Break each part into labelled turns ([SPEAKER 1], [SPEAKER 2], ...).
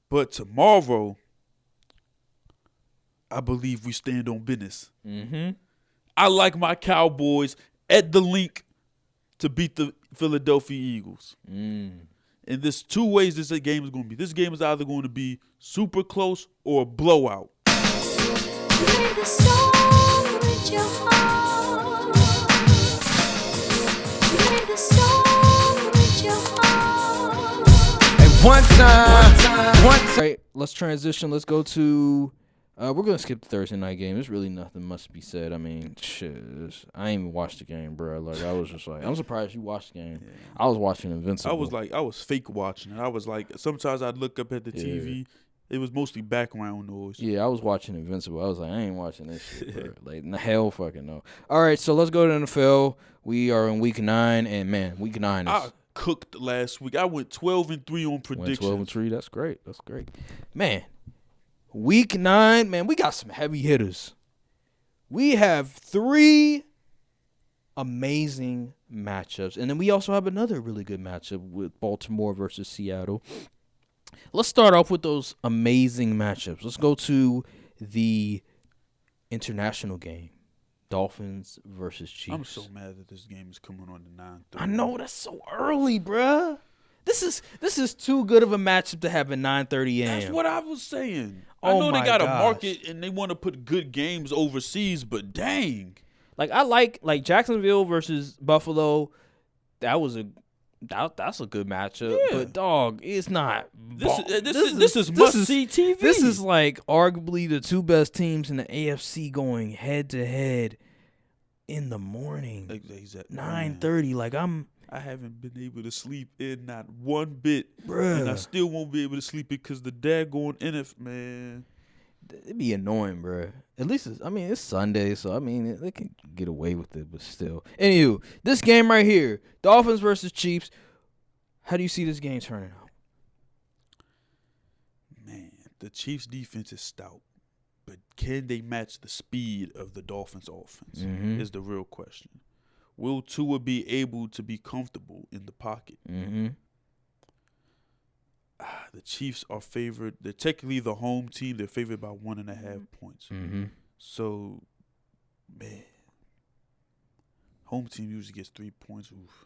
[SPEAKER 1] But tomorrow, I believe we stand on business.
[SPEAKER 2] Mm-hmm.
[SPEAKER 1] I like my Cowboys at the link to beat the Philadelphia Eagles. And there's two ways this game is going to be. This game is either going to be super close or a blowout.
[SPEAKER 3] Play the song with your heart. Play the song with your heart.
[SPEAKER 2] And one time. Right, let's transition. Let's go to. We're gonna skip the Thursday night game. There's really nothing much to be said. I mean, shit. I ain't even watched the game, bro. Like I was just like, I'm surprised you watched the game. Yeah. I was watching Invincible.
[SPEAKER 1] I was fake watching it. I was like, sometimes I'd look up at the TV. It was mostly background noise.
[SPEAKER 2] Yeah, I was watching Invincible. I was like, I ain't watching this shit, bro. Like, hell fucking no. All right, so let's go to the NFL. We are in week 9, and man, week 9 is.
[SPEAKER 1] I cooked last week. I went 12-3 on predictions.
[SPEAKER 2] 12-3. That's great. That's great, man. Week 9, man, we got some heavy hitters. We have 3 amazing matchups. And then we also have another really good matchup with Baltimore versus Seattle. Let's start off with those amazing matchups. Let's go to the international game. Dolphins versus Chiefs.
[SPEAKER 1] I'm so mad that this game is coming on the 9:30.
[SPEAKER 2] I know, that's so early, bruh. This is too good of a matchup to have at 9:30 a.m.
[SPEAKER 1] That's what I was saying.
[SPEAKER 2] Oh,
[SPEAKER 1] I know they got a
[SPEAKER 2] gosh.
[SPEAKER 1] market and they want to put good games overseas, but dang.
[SPEAKER 2] Like I like Jacksonville versus Buffalo. That's a good matchup.
[SPEAKER 1] Yeah.
[SPEAKER 2] But dog, it's not.
[SPEAKER 1] This is must-see TV.
[SPEAKER 2] This is like arguably the 2 best teams in the AFC going head to head in the morning.
[SPEAKER 1] Exactly.
[SPEAKER 2] 9:30. Like
[SPEAKER 1] I haven't been able to sleep in not one bit.
[SPEAKER 2] Bruh.
[SPEAKER 1] And I still won't be able to sleep because the daggone NFL, man.
[SPEAKER 2] It'd be annoying, bro. At least it's Sunday, so I mean they can get away with it, but still. Anywho, this game right here, Dolphins versus Chiefs. How do you see this game turning out?
[SPEAKER 1] Man, the Chiefs' defense is stout, but can they match the speed of the Dolphins' offense?
[SPEAKER 2] Mm-hmm.
[SPEAKER 1] Is the real question. Will Tua be able to be comfortable in the pocket?
[SPEAKER 2] Mm-hmm.
[SPEAKER 1] The Chiefs are favored. They're technically the home team. They're favored by 1.5 points.
[SPEAKER 2] Mm-hmm.
[SPEAKER 1] So, man, home team usually gets 3 points. Oof.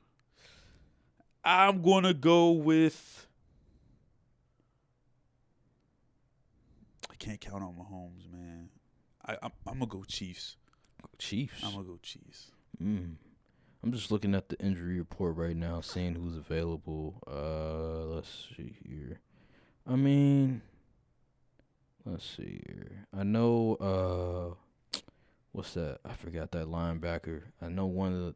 [SPEAKER 1] I'm going to go with – I can't count on Mahomes, man. I'm going to go Chiefs.
[SPEAKER 2] Chiefs?
[SPEAKER 1] I'm going to go Chiefs.
[SPEAKER 2] I'm just looking at the injury report right now, seeing who's available. Let's see here. I mean, let's see here. I know. What's that? I forgot that linebacker. I know one of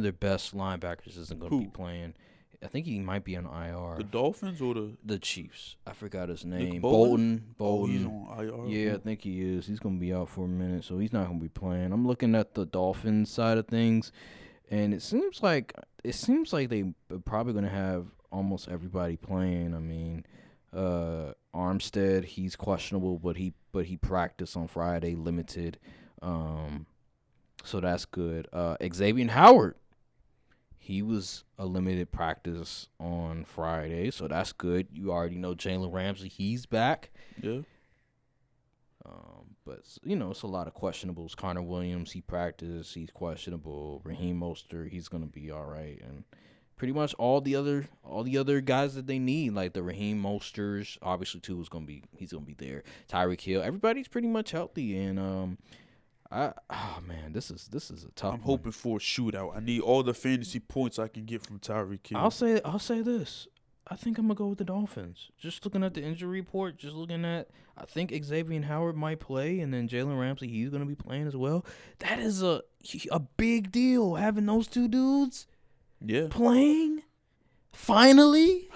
[SPEAKER 2] their best linebackers isn't going to be playing. I think he might be on IR.
[SPEAKER 1] The Dolphins or the
[SPEAKER 2] Chiefs? I forgot his name.
[SPEAKER 1] Bolton.
[SPEAKER 2] Bolton.
[SPEAKER 1] He's on IR.
[SPEAKER 2] Yeah, I think he is. He's going to be out for a minute, so he's not going to be playing. I'm looking at the Dolphins side of things. And it seems like they are probably going to have almost everybody playing. I mean, Armstead, he's questionable, but he practiced on Friday, limited. So that's good. Xavier Howard, he was a limited practice on Friday, so that's good. You already know Jalen Ramsey, he's back.
[SPEAKER 1] Yeah.
[SPEAKER 2] But, it's a lot of questionables. Connor Williams, he practiced. He's questionable. Raheem Mostert, he's going to be all right. And pretty much all the other guys that they need, like the Raheem Mosterts, obviously, too, he's going to be there. Tyreek Hill, everybody's pretty much healthy. And, this is a tough one.
[SPEAKER 1] I'm hoping for a shootout. I need all the fantasy points I can get from Tyreek Hill.
[SPEAKER 2] I'll say this. I think I'm going to go with the Dolphins. Just looking at the injury report, I think Xavier Howard might play, and then Jalen Ramsey, he's going to be playing as well. That is a big deal, having those 2 dudes playing. Finally.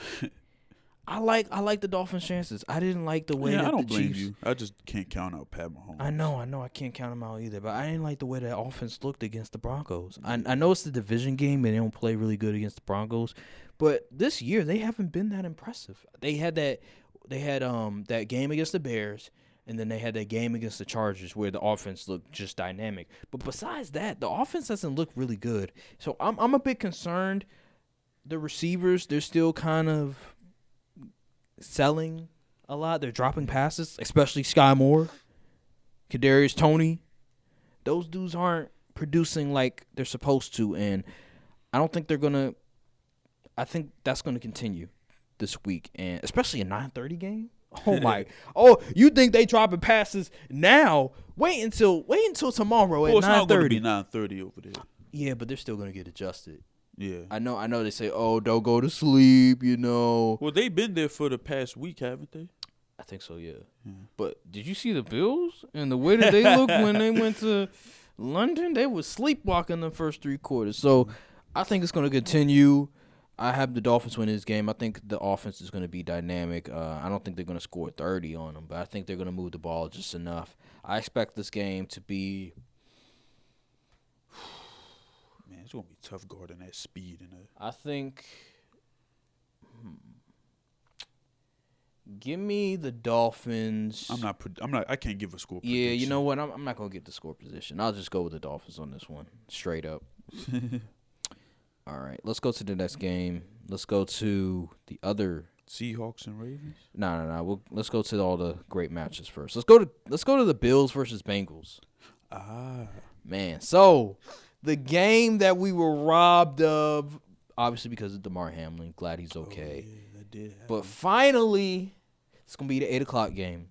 [SPEAKER 2] I like the Dolphins' chances. I didn't like the way that
[SPEAKER 1] I don't
[SPEAKER 2] the
[SPEAKER 1] blame
[SPEAKER 2] Chiefs.
[SPEAKER 1] you. I just can't count out Pat Mahomes.
[SPEAKER 2] I know. I can't count them out either. But I didn't like the way that offense looked against the Broncos. I know it's the division game and they don't play really good against the Broncos, but this year they haven't been that impressive. They had that game against the Bears, and then they had that game against the Chargers where the offense looked just dynamic. But besides that, the offense doesn't look really good. So I'm a bit concerned. The receivers, they're still kind of selling a lot. They're dropping passes, especially Sky Moore, Kadarius Toney. Those dudes aren't producing like they're supposed to, and I don't think they're gonna. I think that's gonna continue this week, and especially a 9:30 game. Oh my! Oh, you think they dropping passes now? Wait until tomorrow at 9:30.
[SPEAKER 1] It's not going to be 9:30 over there.
[SPEAKER 2] Yeah, but they're still gonna get adjusted.
[SPEAKER 1] Yeah.
[SPEAKER 2] I know. They say, "Oh, don't go to sleep,"
[SPEAKER 1] Well, they've been there for the past week, haven't they?
[SPEAKER 2] I think so, yeah. But did you see the Bills and the way that they looked when they went to London? They were sleepwalking the first 3 quarters. So I think it's going to continue. I have the Dolphins win this game. I think the offense is going to be dynamic. I don't think they're going to score 30 on them, but I think they're going to move the ball just enough. I expect this game to be.
[SPEAKER 1] Man, it's going to be tough guarding that speed in there.
[SPEAKER 2] I think. Give me the Dolphins.
[SPEAKER 1] I can't give a score prediction.
[SPEAKER 2] Yeah, you know what? I'm not going to get the score position. I'll just go with the Dolphins on this one, straight up. All right, let's go to the next game. Let's go to the other
[SPEAKER 1] Seahawks and Ravens?
[SPEAKER 2] No. Let's go to all the great matches first. Let's go to the Bills versus Bengals. Man, so the game that we were robbed of, obviously because of DeMar Hamlin. Glad he's okay.
[SPEAKER 1] Oh, yeah, that did happen.
[SPEAKER 2] But finally, it's going to be the 8 o'clock game.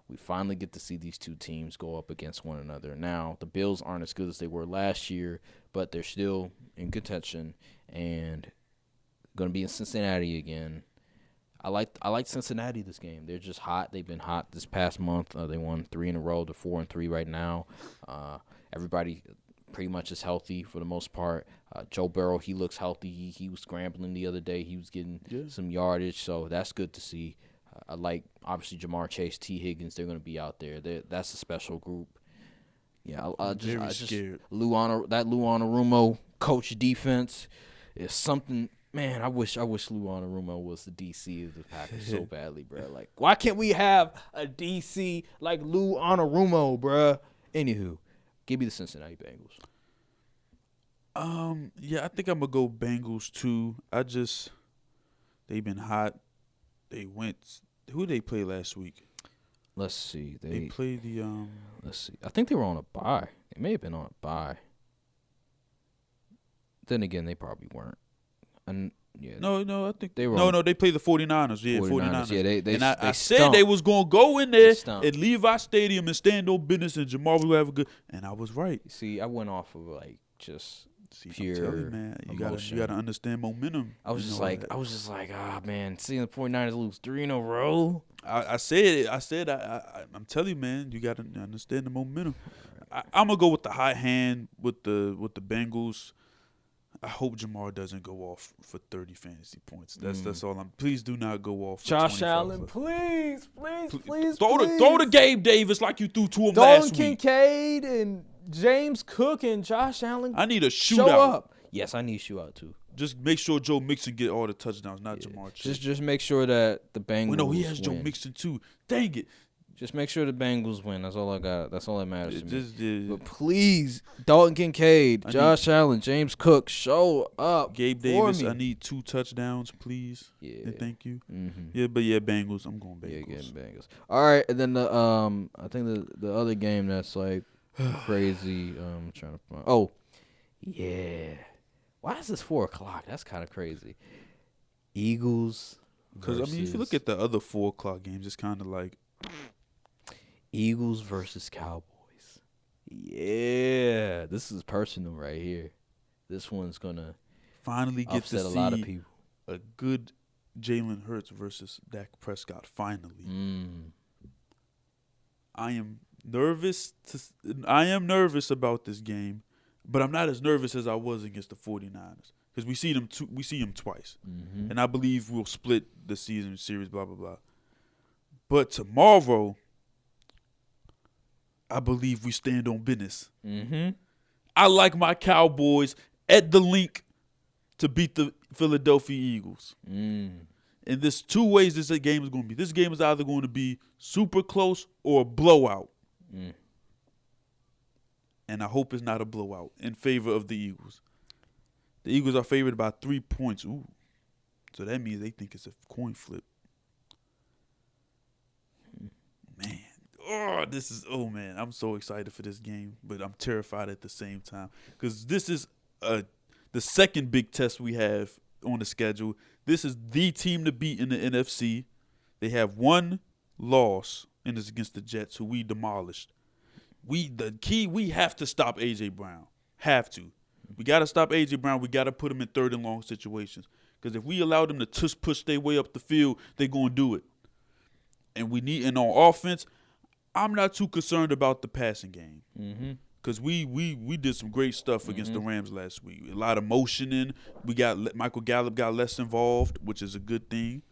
[SPEAKER 2] We finally get to see these two teams go up against one another. Now, the Bills aren't as good as they were last year, but they're still in contention and going to be in Cincinnati again. I like Cincinnati this game. They're just hot. They've been hot this past month. They won 3 in a row. They're 4-3 right now. Everybody pretty much is healthy for the most part. Joe Burrow, he looks healthy. He was scrambling the other day. He was getting some yardage, so that's good to see. I like, obviously, Jamar Chase, T. Higgins. They're going to be out there. That's a special group. Yeah, I just
[SPEAKER 1] scared.
[SPEAKER 2] Lou Anarumo coach defense is something. Man, I wish Lou Anarumo was the DC of the Packers so badly, bro. Like, why can't we have a DC like Lou Anarumo, bro? Anywho, give me the Cincinnati Bengals.
[SPEAKER 1] Yeah, I think I'm gonna go Bengals too. They've been hot. They went. Who did they play last week?
[SPEAKER 2] Let's see.
[SPEAKER 1] They played the
[SPEAKER 2] Let's see. I think they were on a bye. They may have been on a bye. Then again, they probably weren't. And yeah.
[SPEAKER 1] No, I think
[SPEAKER 2] they were.
[SPEAKER 1] No, they played the 49ers. Yeah, 49ers.
[SPEAKER 2] Yeah,
[SPEAKER 1] I said they was gonna go in there at Levi Stadium and stand on business, and Jamar will have a good. And I was right.
[SPEAKER 2] See, I went off of like just.
[SPEAKER 1] Pure I'm telling you, man. You gotta understand momentum.
[SPEAKER 2] I was just like, man, seeing the 49ers lose 3 in a row.
[SPEAKER 1] I said I'm telling you, man, you gotta understand the momentum. I'm gonna go with the hot hand with the Bengals. I hope Jamar doesn't go off for 30 fantasy points. That's all I'm. Please do not go off. For
[SPEAKER 2] Josh Allen, please.
[SPEAKER 1] Throw to Gabe Davis like you threw to him last week.
[SPEAKER 2] Dalton Kincaid and James Cook and Josh Allen.
[SPEAKER 1] I need a shootout.
[SPEAKER 2] Show up. Yes, I need a shootout too.
[SPEAKER 1] Just make sure Joe Mixon get all the touchdowns, not Jamar Chase.
[SPEAKER 2] Just make sure that the Bengals.
[SPEAKER 1] Well, no, he has
[SPEAKER 2] win.
[SPEAKER 1] Joe Mixon too. Dang it.
[SPEAKER 2] Just make sure the Bengals win. That's all I got. That's all that matters to me.
[SPEAKER 1] Yeah.
[SPEAKER 2] But please, Dalton Kincaid, Josh Allen, James Cook, show up.
[SPEAKER 1] Gabe Davis, I need 2 touchdowns, please.
[SPEAKER 2] Yeah.
[SPEAKER 1] And thank you.
[SPEAKER 2] Mm-hmm.
[SPEAKER 1] Yeah, but Bengals. I'm going Bengals.
[SPEAKER 2] Yeah, Bengals. All right, and then the I think the other game that's like crazy. I'm trying to find. Oh, yeah. Why is this 4 o'clock? That's kind of crazy. Eagles.
[SPEAKER 1] Because if you look at the other 4 o'clock games, it's kind of like.
[SPEAKER 2] Eagles versus Cowboys. Yeah, this is personal right here. This one's gonna
[SPEAKER 1] finally get to see
[SPEAKER 2] a lot of people.
[SPEAKER 1] A good Jalen Hurts versus Dak Prescott. Finally, I am nervous about this game, but I'm not as nervous as I was against the 49ers because we see them twice, and I believe we'll split the season series. Blah blah blah. But tomorrow, I believe we stand on business. I like my Cowboys at the link to beat the Philadelphia Eagles. And there's 2 ways this game is going to be. This game is either going to be super close or a blowout. And I hope it's not a blowout in favor of the Eagles. The Eagles are favored by 3 points. Ooh. So that means they think it's a coin flip. man, I'm so excited for this game, but I'm terrified at the same time because this is the second big test we have on the schedule. This is the team to beat in the NFC. They have one loss, and it's against the Jets, who we demolished. We have to stop A.J. Brown. Have to. We got to stop A.J. Brown. We got to put him in third and long situations because if we allow them to push their way up the field, they're going to do it. And on offense, I'm not too concerned about the passing game because we did some great stuff against the Rams last week. A lot of motioning. Michael Gallup got less involved, which is a good thing.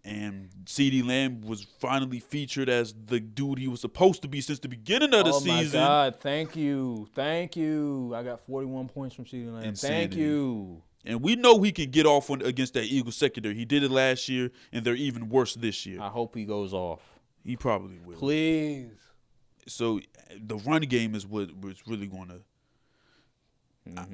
[SPEAKER 1] And CeeDee Lamb was finally featured as the dude he was supposed to be since the beginning of the season.
[SPEAKER 2] Oh, my God. Thank you. I got 41 points from CeeDee Lamb.
[SPEAKER 1] Insanity.
[SPEAKER 2] Thank you.
[SPEAKER 1] And we know he can get off against that Eagles secondary. He did it last year, and they're even worse this year.
[SPEAKER 2] I hope he goes off.
[SPEAKER 1] He probably will.
[SPEAKER 2] Please.
[SPEAKER 1] So the run game is what was really going to.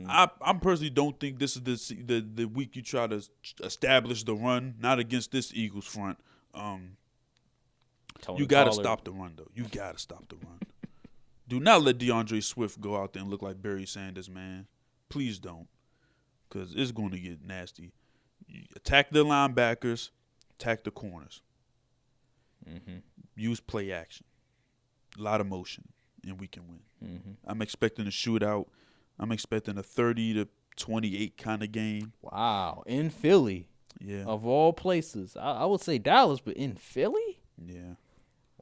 [SPEAKER 1] I personally don't think this is the week you try to establish the run. Not against this Eagles front. You got to stop the run though. You got to stop the run. Do not let DeAndre Swift go out there and look like Barry Sanders, man. Please don't, because it's going to get nasty. You attack the linebackers, attack the corners. Use play action. A lot of motion, and we can win. I'm expecting a shootout. I'm expecting a 30-28 kind of game.
[SPEAKER 2] Wow. In Philly.
[SPEAKER 1] Yeah.
[SPEAKER 2] Of all places. I would say Dallas, but in Philly?
[SPEAKER 1] Yeah.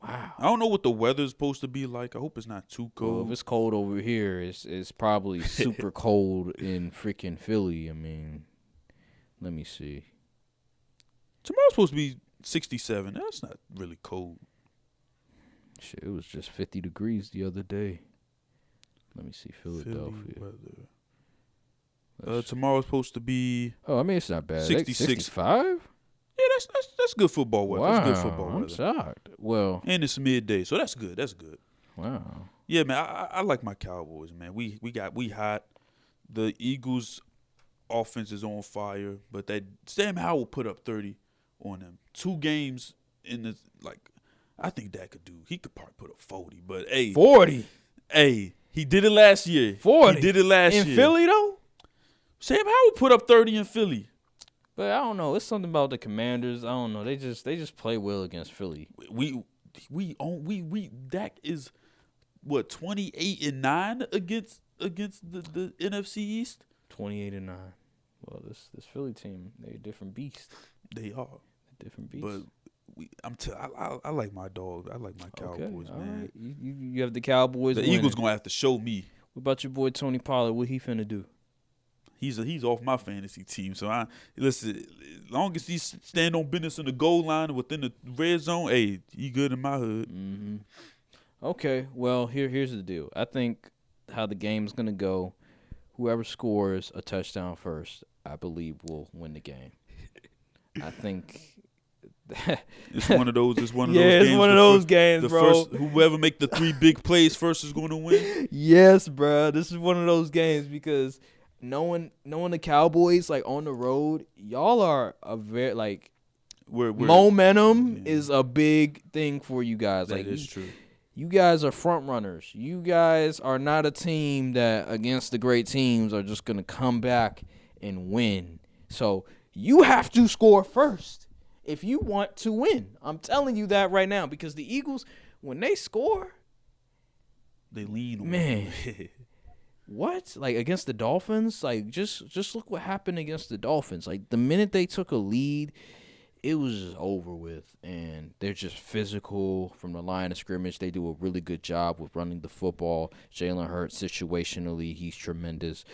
[SPEAKER 2] Wow.
[SPEAKER 1] I don't know what the weather's supposed to be like. I hope it's not too cold.
[SPEAKER 2] Well, if it's cold over here, it's probably super cold in freaking Philly. I mean, let me see.
[SPEAKER 1] Tomorrow's supposed to be 67. That's not really cold.
[SPEAKER 2] Shit, it was just 50 degrees the other day. Let me see, Philadelphia.
[SPEAKER 1] Philly weather. Tomorrow's supposed to be.
[SPEAKER 2] Oh, I mean, it's not bad.
[SPEAKER 1] 66.
[SPEAKER 2] 65?
[SPEAKER 1] Yeah, that's good football weather.
[SPEAKER 2] Wow,
[SPEAKER 1] That's good football weather.
[SPEAKER 2] I'm shocked. Well,
[SPEAKER 1] and it's midday, so that's good. That's good.
[SPEAKER 2] Wow.
[SPEAKER 1] Yeah, man, I like my Cowboys, man. We hot. The Eagles' offense is on fire, but that Sam Howell put up 30 on them. 2 games in the I think that could do. He could probably put up 40, but hey,
[SPEAKER 2] 40.
[SPEAKER 1] Hey, he did it last year.
[SPEAKER 2] 40.
[SPEAKER 1] He did it last year
[SPEAKER 2] in Philly though.
[SPEAKER 1] Sam Howell put up 30 in Philly.
[SPEAKER 2] But I don't know. It's something about the Commanders. I don't know. They just play well against Philly.
[SPEAKER 1] Dak is what 28-9 against the NFC East.
[SPEAKER 2] 28-9. Well, this Philly team, they're a different beast.
[SPEAKER 1] They are
[SPEAKER 2] a different beast.
[SPEAKER 1] But I like my dog. I like my Cowboys,
[SPEAKER 2] okay,
[SPEAKER 1] man.
[SPEAKER 2] Right. You have the Cowboys.
[SPEAKER 1] The
[SPEAKER 2] winning.
[SPEAKER 1] Eagles gonna have to show me.
[SPEAKER 2] What about your boy Tony Pollard? What he finna do?
[SPEAKER 1] He's off my fantasy team. So listen, as long as he stand on business in the goal line within the red zone, hey, he good in my hood.
[SPEAKER 2] Okay, well here's the deal. I think how the game's gonna go. Whoever scores a touchdown first, I believe, will win the game. I think.
[SPEAKER 1] It's one of those. It's one of
[SPEAKER 2] yeah,
[SPEAKER 1] those games.
[SPEAKER 2] It's one of those games, bro.
[SPEAKER 1] Whoever make the 3 big plays first is going to win.
[SPEAKER 2] Yes, bro. This is one of those games because knowing the Cowboys on the road, y'all are a very momentum is a big thing for you guys.
[SPEAKER 1] That is true.
[SPEAKER 2] You guys are front runners. You guys are not a team that against the great teams are just gonna come back and win. So you have to score first if you want to win. I'm telling you that right now because the Eagles, when they score,
[SPEAKER 1] they lean on
[SPEAKER 2] man. What? Against the Dolphins? Just look what happened against the Dolphins. The minute they took a lead, it was just over with. And they're just physical from the line of scrimmage. They do a really good job with running the football. Jalen Hurts, situationally, he's tremendous.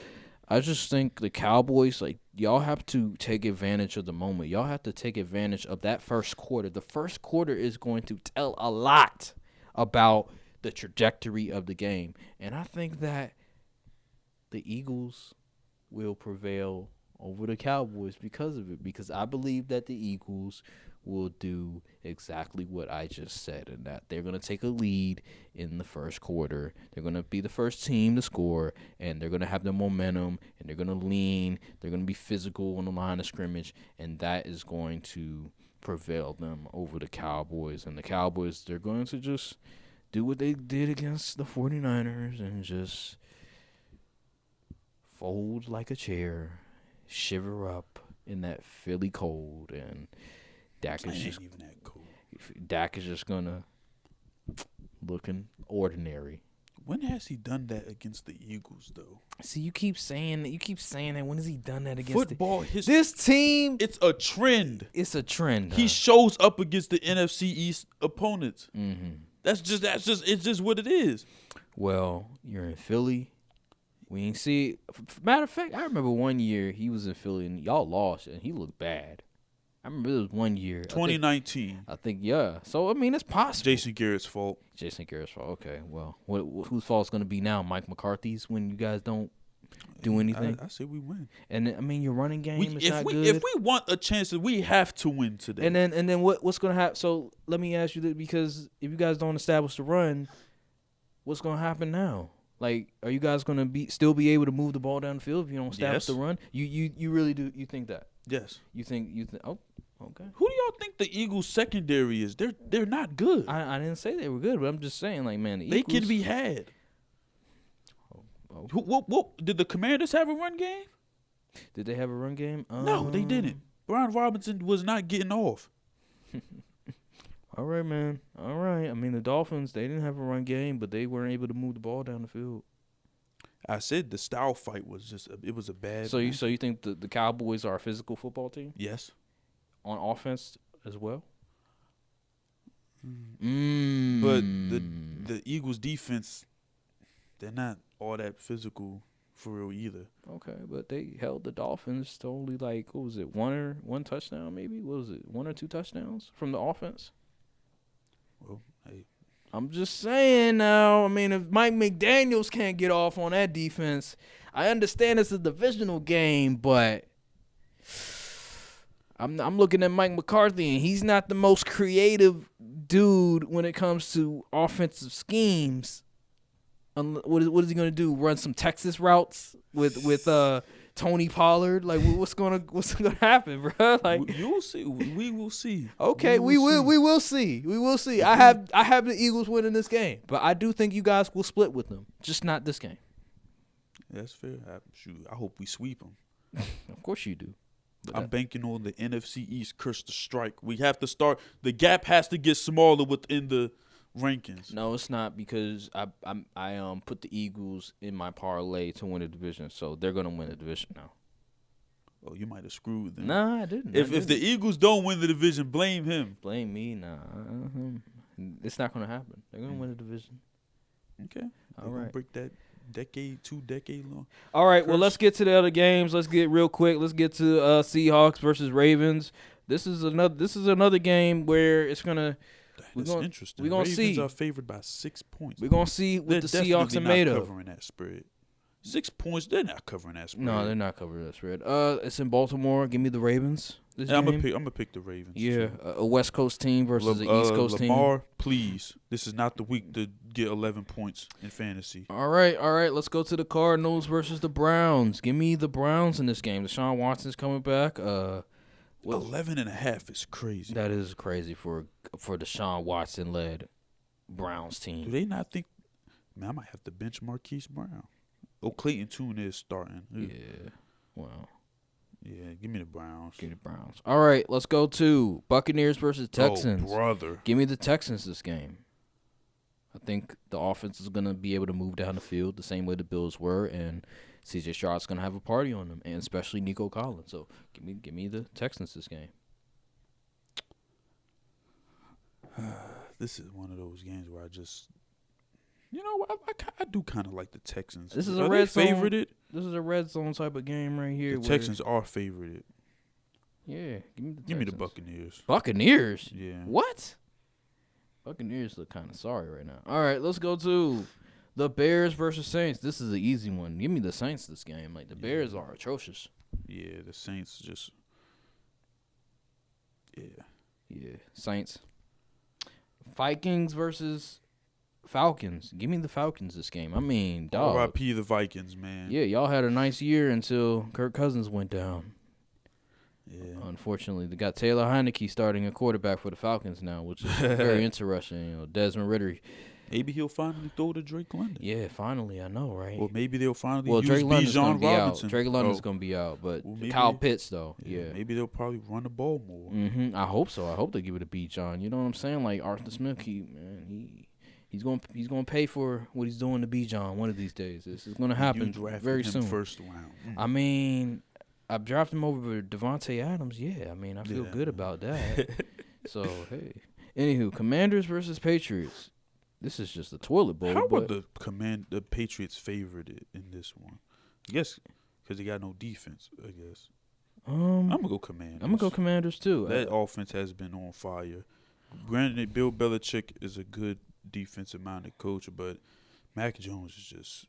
[SPEAKER 2] I just think the Cowboys, y'all have to take advantage of the moment. Y'all have to take advantage of that first quarter. The first quarter is going to tell a lot about the trajectory of the game. And I think that the Eagles will prevail over the Cowboys because of it. Because I believe that the Eagles will do exactly what I just said, and that they're going to take a lead in the first quarter. They're going to be the first team to score, and they're going to have the momentum, and they're going to lean. They're going to be physical on the line of scrimmage, and that is going to prevail them over the Cowboys. And the Cowboys, they're going to just do what they did against the 49ers and just fold like a chair, shiver up in that Philly cold, and Dak is just
[SPEAKER 1] even that cool.
[SPEAKER 2] Dak is just gonna looking ordinary.
[SPEAKER 1] When has he done that against the Eagles, though?
[SPEAKER 2] See, you keep saying that. When has he done that against
[SPEAKER 1] Football?
[SPEAKER 2] this team?
[SPEAKER 1] It's a trend.
[SPEAKER 2] It's a trend.
[SPEAKER 1] He shows up against the NFC East opponents.
[SPEAKER 2] Mm-hmm.
[SPEAKER 1] It's just what it is.
[SPEAKER 2] Well, you're in Philly. We ain't see. Matter of fact, I remember one year he was in Philly and y'all lost and he looked bad. I remember there was one year.
[SPEAKER 1] 2019.
[SPEAKER 2] I think yeah. So I mean, it's possible.
[SPEAKER 1] Jason Garrett's fault.
[SPEAKER 2] Jason Garrett's fault. Okay. Well, whose fault is going to be now? Mike McCarthy's when you guys don't do anything.
[SPEAKER 1] I say we win.
[SPEAKER 2] And I mean, your running game is not good.
[SPEAKER 1] If we want a chance, we have to win today.
[SPEAKER 2] And then what's going to happen? So let me ask you this, because if you guys don't establish the run, what's going to happen now? Like, are you guys going to still be able to move the ball down the field if you don't establish the run? You really do? You think that?
[SPEAKER 1] Yes.
[SPEAKER 2] You think? Oh, okay.
[SPEAKER 1] Who do y'all think the Eagles secondary is? They're not good.
[SPEAKER 2] I didn't say they were good, but I'm just saying, like, man, the
[SPEAKER 1] they
[SPEAKER 2] Eagles
[SPEAKER 1] can be had.
[SPEAKER 2] Oh.
[SPEAKER 1] What did the Commanders have a run game?
[SPEAKER 2] Did they have a run game?
[SPEAKER 1] No, they didn't. Brian Robinson was not getting off.
[SPEAKER 2] All right, man. All right. I mean, the Dolphins, they didn't have a run game, but they weren't able to move the ball down the field.
[SPEAKER 1] I said the style fight was it was a bad.
[SPEAKER 2] So you think the Cowboys are a physical football team?
[SPEAKER 1] Yes.
[SPEAKER 2] On offense as well?
[SPEAKER 1] But the Eagles defense, they're not all that physical for real either.
[SPEAKER 2] Okay, but they held the Dolphins to only, like, what was it, one touchdown maybe? What was it, 1 or 2 touchdowns from the offense?
[SPEAKER 1] Well, hey.
[SPEAKER 2] I'm just saying now. I mean, if Mike McDaniels can't get off on that defense, I understand it's a divisional game, but I'm looking at Mike McCarthy, and he's not the most creative dude when it comes to offensive schemes. What is he gonna do? Run some Texas routes with Tony Pollard? Like, what's gonna happen, bro? Like,
[SPEAKER 1] you'll see. We will see.
[SPEAKER 2] Okay, we will see. We will see. I have the Eagles winning this game, but I do think you guys will split with them. Just not this game.
[SPEAKER 1] That's fair. I hope we sweep them.
[SPEAKER 2] Of course you do. But
[SPEAKER 1] I'm banking on the NFC East curse to strike. We have to start. The gap has to get smaller within the rankings.
[SPEAKER 2] No, it's not, because I put the Eagles in my parlay to win the division, so they're gonna win the division now.
[SPEAKER 1] Oh, you might have screwed them.
[SPEAKER 2] Nah, I didn't.
[SPEAKER 1] If the Eagles don't win the division, blame him.
[SPEAKER 2] Blame me? Nah, it's not gonna happen. They're gonna win the division.
[SPEAKER 1] Okay,
[SPEAKER 2] all right.
[SPEAKER 1] Break that 2-decade long.
[SPEAKER 2] All right, well, let's get to the other games. Let's get real quick. Let's get to Seahawks versus Ravens. This is another game where it's gonna.
[SPEAKER 1] That's interesting.
[SPEAKER 2] We're gonna
[SPEAKER 1] Ravens
[SPEAKER 2] see.
[SPEAKER 1] are favored by 6 points.
[SPEAKER 2] We're gonna see what the Seahawks are
[SPEAKER 1] not
[SPEAKER 2] made of.
[SPEAKER 1] covering that spread. 6 points. They're not covering that spread.
[SPEAKER 2] No, they're not covering that spread. It's in Baltimore. Give me the Ravens.
[SPEAKER 1] I'm gonna pick the Ravens.
[SPEAKER 2] Yeah, a West Coast team versus an East Coast
[SPEAKER 1] Lamar,
[SPEAKER 2] team.
[SPEAKER 1] please. This is not the week to get 11 points in fantasy.
[SPEAKER 2] All right. Let's go to the Cardinals versus the Browns. Give me the Browns in this game. Deshaun Watson's coming back.
[SPEAKER 1] 11.5 is crazy.
[SPEAKER 2] That is crazy for Deshaun Watson led Browns team.
[SPEAKER 1] Do they not think? Man, I might have to bench Marquise Brown. Oh, Clayton Tune is starting.
[SPEAKER 2] Yeah. Well.
[SPEAKER 1] Yeah, give me the Browns.
[SPEAKER 2] Give me the Browns. All right, let's go to Buccaneers versus Texans.
[SPEAKER 1] Oh, brother.
[SPEAKER 2] Give me the Texans this game. I think the offense is going to be able to move down the field the same way the Bills were, and C.J. Stroud's going to have a party on them, and especially Nico Collins. So give me the Texans this game.
[SPEAKER 1] This is one of those games where I just, I do kind of like the Texans.
[SPEAKER 2] This is a red zone.
[SPEAKER 1] Favorited?
[SPEAKER 2] This is a red zone type of game right here.
[SPEAKER 1] The Texans are favorited.
[SPEAKER 2] Yeah,
[SPEAKER 1] give me the Buccaneers.
[SPEAKER 2] Buccaneers?
[SPEAKER 1] Yeah.
[SPEAKER 2] What? Buccaneers look kind of sorry right now. All right, let's go to the Bears versus Saints. This is an easy one. Give me the Saints this game. Like, the Bears are atrocious.
[SPEAKER 1] Yeah, the Saints just.
[SPEAKER 2] Yeah, Saints. Vikings versus Falcons. Give me the Falcons this game. I mean, dog.
[SPEAKER 1] R.I.P. the Vikings, man.
[SPEAKER 2] Yeah, y'all had a nice year until Kirk Cousins went down.
[SPEAKER 1] Yeah.
[SPEAKER 2] Unfortunately, they got Taylor Heineke starting a quarterback for the Falcons now, which is very interesting. Desmond Ritter,
[SPEAKER 1] Maybe he'll finally throw to Drake London.
[SPEAKER 2] Yeah, finally, I know, right?
[SPEAKER 1] Or maybe they'll finally
[SPEAKER 2] Well,
[SPEAKER 1] use
[SPEAKER 2] Drake London's
[SPEAKER 1] Bijan
[SPEAKER 2] gonna be out.
[SPEAKER 1] Robinson.
[SPEAKER 2] Drake London's gonna be out, but
[SPEAKER 1] Well, maybe-
[SPEAKER 2] Kyle Pitts though, yeah.
[SPEAKER 1] Maybe they'll probably run the ball more.
[SPEAKER 2] I hope so. I hope they give it to Bijan. You know what I'm saying? Like Arthur Smith, he's gonna pay for what he's doing to Bijan one of these days. This is gonna happen very soon.
[SPEAKER 1] First round.
[SPEAKER 2] I mean, I've drafted him over Devontae Adams. Yeah, I mean, I feel good about that. So hey, anywho, Commanders versus Patriots. This is just a toilet bowl.
[SPEAKER 1] How would the Patriots favored it in this one? I guess because they got no defense. I guess. I'm gonna go Commanders.
[SPEAKER 2] I'm gonna go Commanders too.
[SPEAKER 1] That offense has been on fire. Granted, Bill Belichick is a good defensive-minded coach, but Mac Jones is just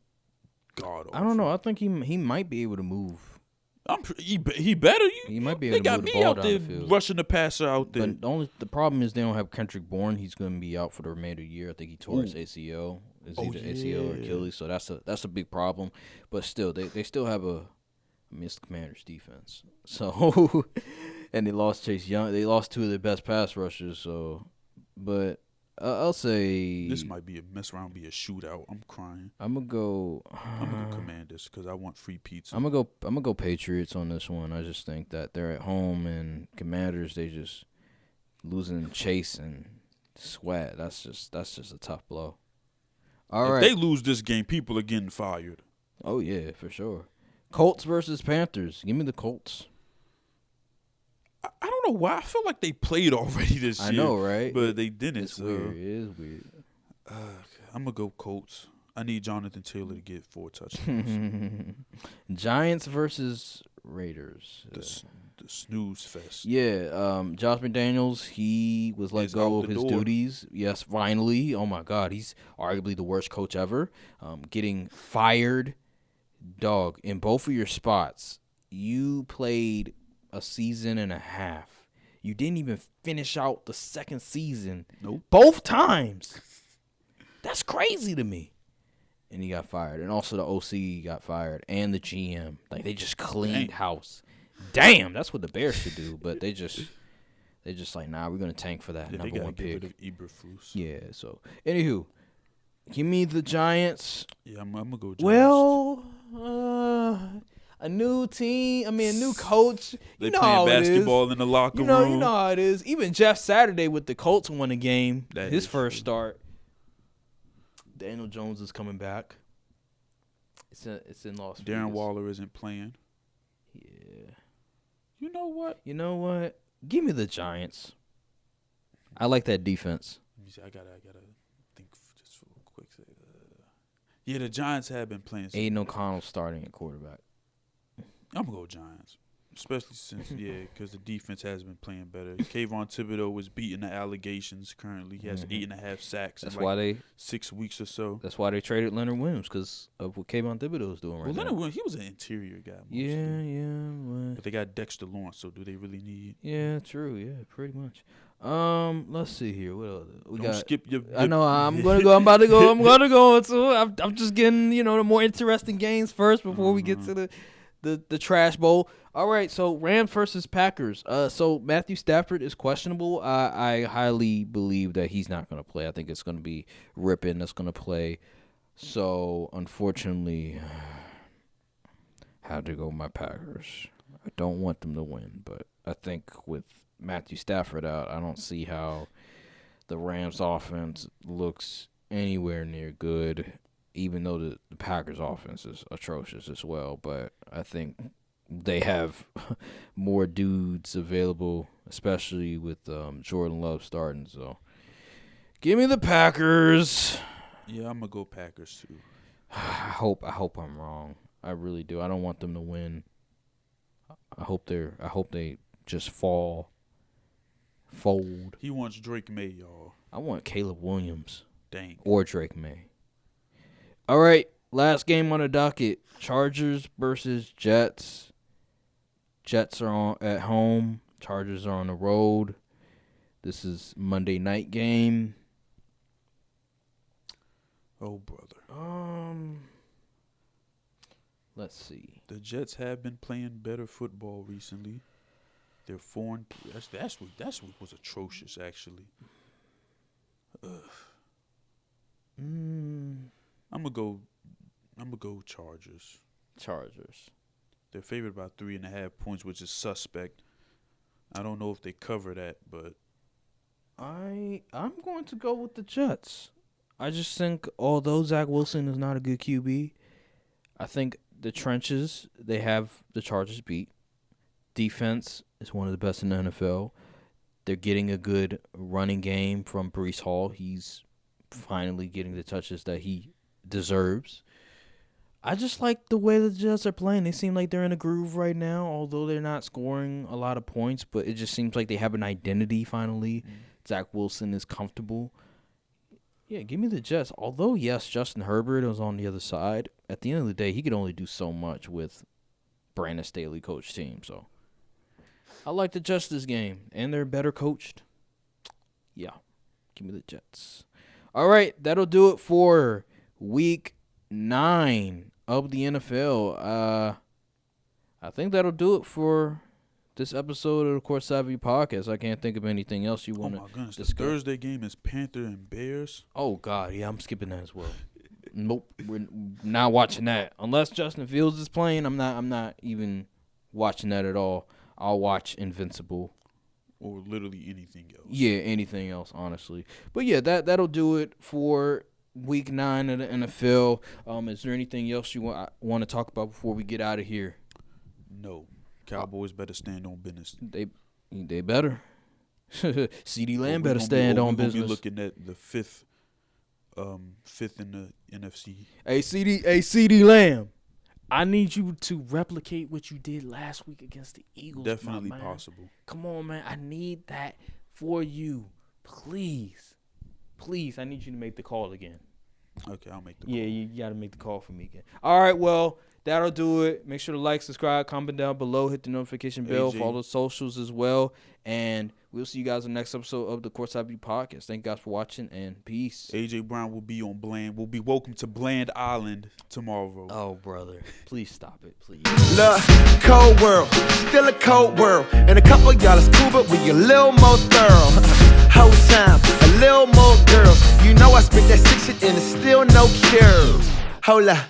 [SPEAKER 1] god awful.
[SPEAKER 2] I don't know. I think he might be able to move.
[SPEAKER 1] He better.
[SPEAKER 2] He might be able
[SPEAKER 1] they
[SPEAKER 2] to
[SPEAKER 1] got
[SPEAKER 2] move the
[SPEAKER 1] me
[SPEAKER 2] ball
[SPEAKER 1] out
[SPEAKER 2] down
[SPEAKER 1] there
[SPEAKER 2] the field.
[SPEAKER 1] rushing the passer out there.
[SPEAKER 2] But the problem is they don't have Kendrick Bourne. He's going to be out for the remainder of the year. I think he tore his ACL. It's either ACL or Achilles, so that's a big problem. But still, they still have it's the Commanders' defense. So, and they lost Chase Young. They lost two of their best pass rushers. So, but I'll say
[SPEAKER 1] this might be a mess around, be a shootout. I'm crying.
[SPEAKER 2] I'm gonna go
[SPEAKER 1] Commanders because I want free pizza.
[SPEAKER 2] I'm gonna go Patriots on this one. I just think that they're at home and Commanders they just losing Chase and Sweat. That's just a tough blow. All right.
[SPEAKER 1] If they lose this game, people are getting fired.
[SPEAKER 2] Oh yeah, for sure. Colts versus Panthers. Give me the Colts.
[SPEAKER 1] I don't know why. I feel like they played already this year.
[SPEAKER 2] I know, right?
[SPEAKER 1] But they didn't.
[SPEAKER 2] It's weird. It is weird.
[SPEAKER 1] I'm going to go Colts. I need Jonathan Taylor to get 4 touchdowns.
[SPEAKER 2] Giants versus Raiders.
[SPEAKER 1] The snooze fest.
[SPEAKER 2] Yeah, Josh McDaniels, he was let go of his duties. Yes, finally. Oh, my God. He's arguably the worst coach ever. Getting fired. Dog, in both of your spots, you played a season and a half. You didn't even finish out the second season.
[SPEAKER 1] Nope.
[SPEAKER 2] Both times. That's crazy to me. And he got fired. And also the OC got fired. And the GM. Like, they just cleaned house. Damn, that's what the Bears should do. But they just like, nah, we're going to tank for that number one pick.
[SPEAKER 1] Get rid of Eberflus.
[SPEAKER 2] Yeah, so. Anywho, give me the Giants.
[SPEAKER 1] Yeah, I'm going to go Giants.
[SPEAKER 2] Well, a new team. I mean, a new coach.
[SPEAKER 1] They
[SPEAKER 2] you know
[SPEAKER 1] playing
[SPEAKER 2] how
[SPEAKER 1] basketball
[SPEAKER 2] it is.
[SPEAKER 1] in the locker
[SPEAKER 2] You
[SPEAKER 1] room.
[SPEAKER 2] know how it is. Even Jeff Saturday with the Colts won a game.
[SPEAKER 1] That
[SPEAKER 2] his
[SPEAKER 1] is
[SPEAKER 2] first
[SPEAKER 1] true.
[SPEAKER 2] start. Daniel Jones is coming back. It's in Las Vegas.
[SPEAKER 1] Darren Waller isn't playing.
[SPEAKER 2] Yeah.
[SPEAKER 1] You know what?
[SPEAKER 2] You know what? Give me the Giants. I like that defense.
[SPEAKER 1] Let me see. I gotta think just for a quick second. Yeah, the Giants have been playing.
[SPEAKER 2] Aiden O'Connell starting at quarterback.
[SPEAKER 1] I'm gonna go Giants, especially since because the defense has been playing better. Kayvon Thibodeau was beating the allegations currently. He has 8.5 sacks.
[SPEAKER 2] That's
[SPEAKER 1] in
[SPEAKER 2] why they
[SPEAKER 1] 6 weeks or so.
[SPEAKER 2] That's why they traded Leonard Williams because of what Kayvon Thibodeau is doing right now.
[SPEAKER 1] Leonard Williams, he was an interior guy. Mostly.
[SPEAKER 2] Yeah.
[SPEAKER 1] But they got Dexter Lawrence, so do they really need?
[SPEAKER 2] Yeah, true. Yeah, pretty much. Let's see here. What else? We
[SPEAKER 1] Don't
[SPEAKER 2] got.
[SPEAKER 1] skip your.
[SPEAKER 2] I know. I'm gonna go. I'm about to go. I'm gonna go into. I'm just getting the more interesting games first before we get to the trash bowl. All right. So Rams versus Packers. So Matthew Stafford is questionable. I highly believe that he's not gonna play. I think it's gonna be Rippon that's gonna play. So unfortunately, I had to go my Packers. I don't want them to win, but I think with Matthew Stafford out, I don't see how the Rams offense looks anywhere near good, even though the Packers offense is atrocious as well. But I think they have more dudes available, especially with Jordan Love starting. So give me the Packers.
[SPEAKER 1] Yeah, I'm gonna go Packers too.
[SPEAKER 2] I hope I'm wrong. I really do. I don't want them to win. I hope they just fold.
[SPEAKER 1] He wants Drake May, y'all.
[SPEAKER 2] I want Caleb Williams
[SPEAKER 1] Dang.
[SPEAKER 2] or Drake May. All right, last game on the docket: Chargers versus Jets. Jets are at home. Chargers are on the road. This is Monday night game.
[SPEAKER 1] Oh, brother.
[SPEAKER 2] Let's see.
[SPEAKER 1] The Jets have been playing better football recently. They're 4-3. That's what was atrocious, actually. gonna go Chargers.
[SPEAKER 2] Chargers.
[SPEAKER 1] They're favored by 3.5 points, which is suspect. I don't know if they cover that, but
[SPEAKER 2] I'm going to go with the Jets. I just think although Zach Wilson is not a good QB, I think the trenches, they have the Chargers beat. Defense is one of the best in the NFL. They're getting a good running game from Breece Hall. He's finally getting the touches that he deserves. I just like the way the Jets are playing. They seem like they're in a groove right now, although they're not scoring a lot of points, but it just seems like they have an identity finally. Zach Wilson is comfortable. Yeah, give me the Jets. Although, yes, Justin Herbert was on the other side. At the end of the day, he could only do so much with Brandon Staley coach team. So I like the Jets this game, and they're better coached. Yeah, give me the Jets. All right, that'll do it for Week 9 of the NFL. I think that'll do it for this episode of the Courtside podcast. I can't think of anything else you want to
[SPEAKER 1] oh my goodness,
[SPEAKER 2] discuss.
[SPEAKER 1] the Thursday game is Panther and Bears.
[SPEAKER 2] Oh God, yeah, I'm skipping that as well. Nope, we're not watching that unless Justin Fields is playing. I'm not even watching that at all. I'll watch Invincible.
[SPEAKER 1] Or literally anything else.
[SPEAKER 2] Yeah, anything else, honestly. But yeah, that'll do it for Week 9 of the NFL. Is there anything else you want to talk about before we get out of here?
[SPEAKER 1] No. Cowboys better stand on business.
[SPEAKER 2] They better. CeeDee Lamb better stand on business.
[SPEAKER 1] We're looking at the fifth in the NFC.
[SPEAKER 2] Hey, CeeDee Lamb. I need you to replicate what you did last week against the Eagles.
[SPEAKER 1] Definitely possible.
[SPEAKER 2] Come on, man. I need that for you. Please. Please, I need you to make the call again.
[SPEAKER 1] Okay, I'll make the call.
[SPEAKER 2] Yeah, you got to make the call for me again. All right, well, that'll do it. Make sure to like, subscribe, comment down below, hit the notification bell, follow the socials as well. And we'll see you guys in the next episode of the Courtside View podcast. Thank you guys for watching, and peace.
[SPEAKER 1] AJ Brown will be on Bland. We'll be welcome to Bland Island tomorrow.
[SPEAKER 2] Oh, brother. Please stop it, please.
[SPEAKER 4] Look, cold world, still a cold world. And a couple of y'all is cool, but we a little more thorough. Whole time, a little more girls. You know I spit that sick shit and it's still no cure. Hold up,